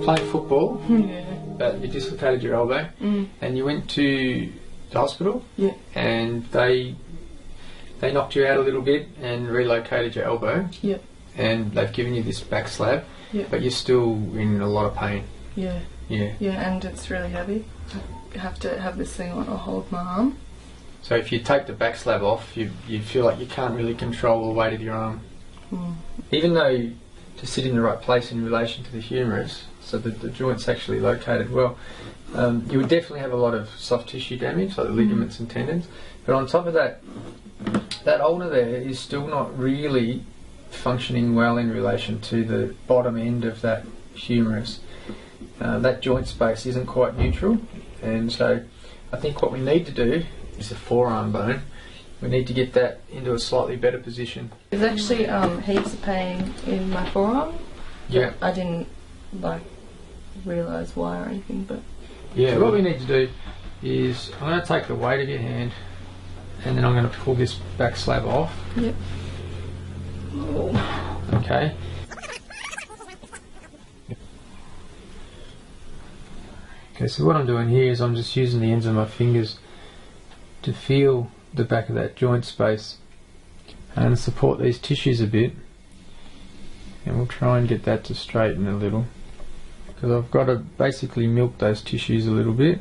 playing football, but you dislocated your elbow, and you went to the hospital, and they knocked you out a little bit and relocated your elbow, and they've given you this back slab, but you're still in a lot of pain. Yeah, and it's really heavy. I have to have this thing on or hold my arm. So if you take the back slab off, you feel like you can't really control the weight of your arm. Even though to sit in the right place in relation to the humerus, so that the joint's actually located well, you would definitely have a lot of soft tissue damage, like the ligaments and tendons. But on top of that, that ulna there is still not really functioning well in relation to the bottom end of that humerus. That joint space isn't quite neutral, and so I think what we need to do is the forearm bone. We need to get that into a slightly better position. There's actually heaps of pain in my forearm. Yeah. I didn't realise why or anything, but so what we need to do is I'm going to take the weight of your hand, and then I'm going to pull this back slab off. Yep. Okay. Okay, so what I'm doing here is I'm just using the ends of my fingers to feel the back of that joint space and support these tissues a bit, and we'll try and get that to straighten a little, because I've got to basically milk those tissues a little bit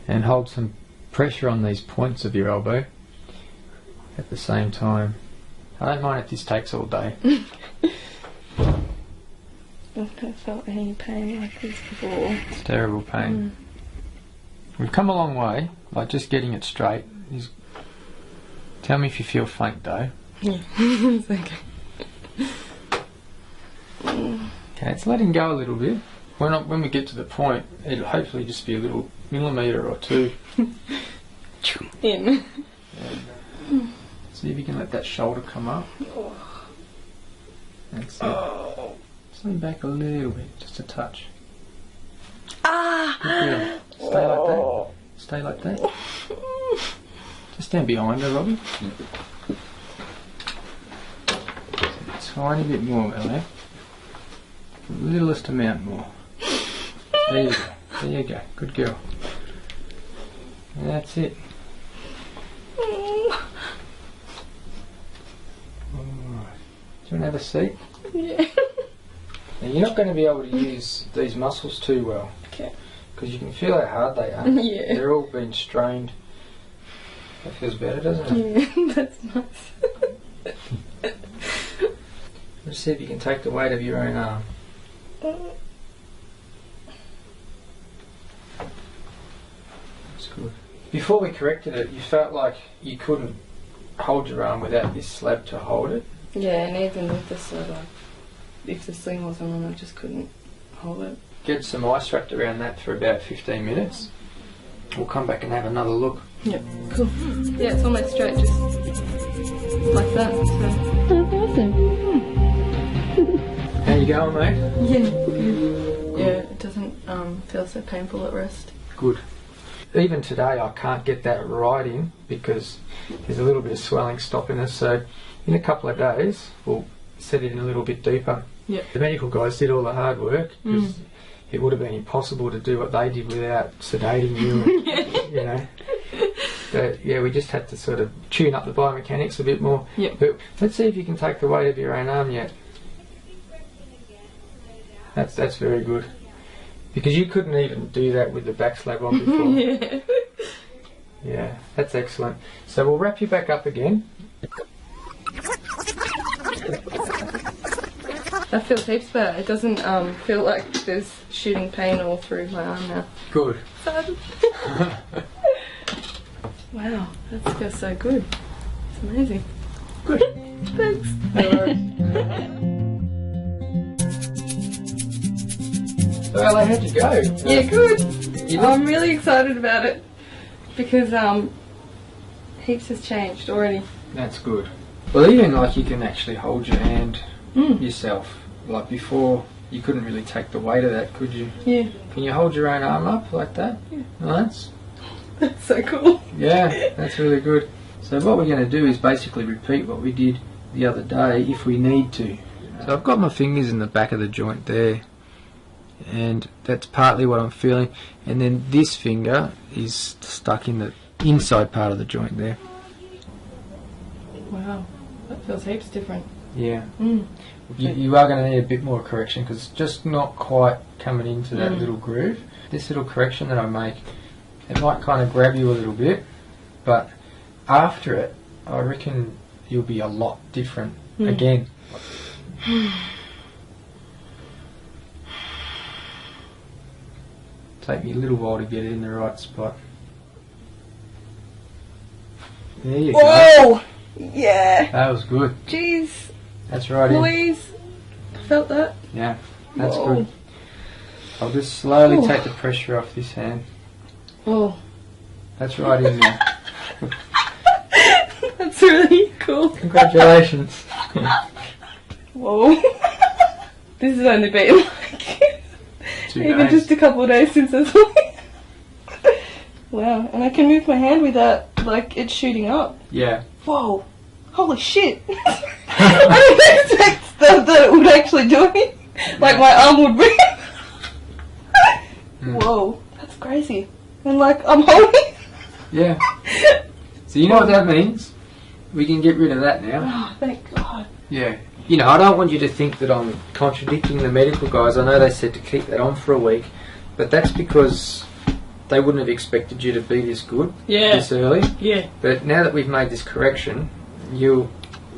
and hold some pressure on these points of your elbow at the same time. I don't mind if this takes all day. I've never felt any pain like this before. It's terrible pain. We've come a long way, like just getting it straight. Tell me if you feel faint though. Yeah, it's okay. Okay, it's letting go a little bit. When we get to the point, it'll hopefully just be a little millimetre or two. In. See if you can let that shoulder come up. That's it. Just lean back a little bit, just a touch. Good. Stay like that. Stay like that. Just stand behind her, Robbie. A tiny bit more, Ella. The littlest amount more. There you go. There you go. Good girl. And that's it. Alright. Do you want to have a seat? Yeah. Now you're not going to be able to use these muscles too well. Okay. Because you can feel how hard they are. Yeah. They're all being strained. That feels better, doesn't it? Yeah, that's nice. Let's see if you can take the weight of your own arm. That's good. Before we corrected it, you felt like you couldn't hold your arm without this slab to hold it. Yeah, and even with the slab, if the sling wasn't on, I just couldn't hold it. Get some ice wrapped around that for about 15 minutes. We'll come back and have another look. Yep, cool. Yeah, it's almost straight, just like that. So. That's awesome. How you going, mate? Yeah, good. Yeah, it doesn't feel so painful at rest. Good. Even today I can't get that right in because there's a little bit of swelling stopping us, so in a couple of days we'll set it in a little bit deeper. Yep. The medical guys did all the hard work because it would have been impossible to do what they did without sedating you and, you know. But yeah, we just had to sort of tune up the biomechanics a bit more. Yep. But let's see if you can take the weight of your own arm yet. That's very good. Because you couldn't even do that with the back slab on before. Yeah. Yeah, that's excellent. So we'll wrap you back up again. That feels heaps better. It doesn't feel like there's shooting pain all through my arm now. Good. Wow, that feels so good. It's amazing. Good. Thanks. No worries. So Ella, how'd you go? Yeah, good. I'm really excited about it because heaps has changed already. That's good. Well, even like you can actually hold your hand yourself. Like before, you couldn't really take the weight of that, could you? Yeah. Can you hold your own arm up like that? Yeah. Nice. That's so cool. Yeah, that's really good. So what we're going to do is basically repeat what we did the other day if we need to. So I've got my fingers in the back of the joint there, and that's partly what I'm feeling. And then this finger is stuck in the inside part of the joint there. Wow, that feels heaps different. Yeah. Mm. You are going to need a bit more correction because it's just not quite coming into that little groove. This little correction that I make, it might kind of grab you a little bit, but after it, I reckon you'll be a lot different again. Take me a little while to get it in the right spot. There you go. Whoa! Yeah. That was good. Jeez. That's right in. Louise, I felt that. Yeah, that's Whoa. good. I'll just slowly take the pressure off this hand. Oh. That's right in there. That's really cool. Congratulations. Whoa. This has only been like 2 even days. just a couple of days since I saw it. Wow, and I can move my hand without like it shooting up. Yeah. Whoa. Holy shit. I didn't expect that it would actually do it. Like my arm would move. Whoa, that's crazy. And like I'm holding. Yeah. So you know what that means? We can get rid of that now. Oh, thank God. Yeah. You know, I don't want you to think that I'm contradicting the medical guys. I know they said to keep that on for a week, but that's because they wouldn't have expected you to be this good this early. Yeah. But now that we've made this correction, you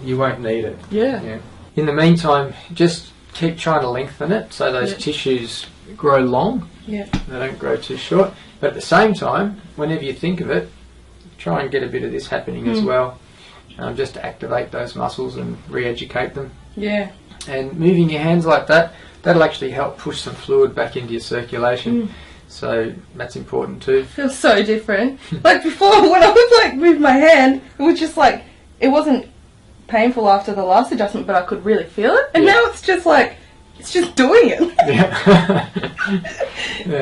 won't need it. Yeah. In the meantime, just keep trying to lengthen it so those tissues grow long. Yeah. They don't grow too short. But at the same time, whenever you think of it, try and get a bit of this happening as well. Just to activate those muscles and re-educate them. Yeah. And moving your hands like that, that'll actually help push some fluid back into your circulation. So that's important too. Feels so different. Like before, when I was like with my hand, it was just like, it wasn't painful after the last adjustment, but I could really feel it. And now it's just like, it's just doing it. Yeah.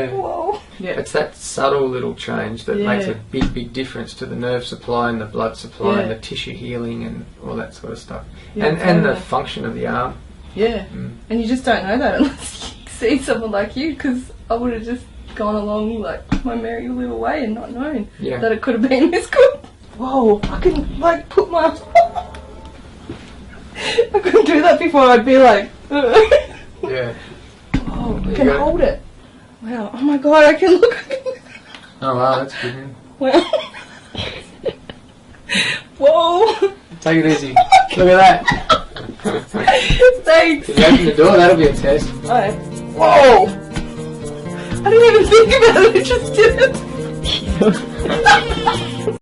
Whoa. Yeah, it's that subtle little change that makes a big, big difference to the nerve supply and the blood supply and the tissue healing and all that sort of stuff. Yeah, and the function of the arm. Yeah. And you just don't know that unless you see someone like you, because I would have just gone along like my merry little way and not known that it could have been this good. Whoa, I can like put my... I couldn't do that before. I'd be like... Yeah. Oh, I can hold it. Wow. Oh my God, I can look. Oh wow, that's good. Man. Wow. Whoa. Take it easy. Look at that. Thanks. If you open the door, that'll be a test. Alright. Whoa. I didn't even think about it. I just did it.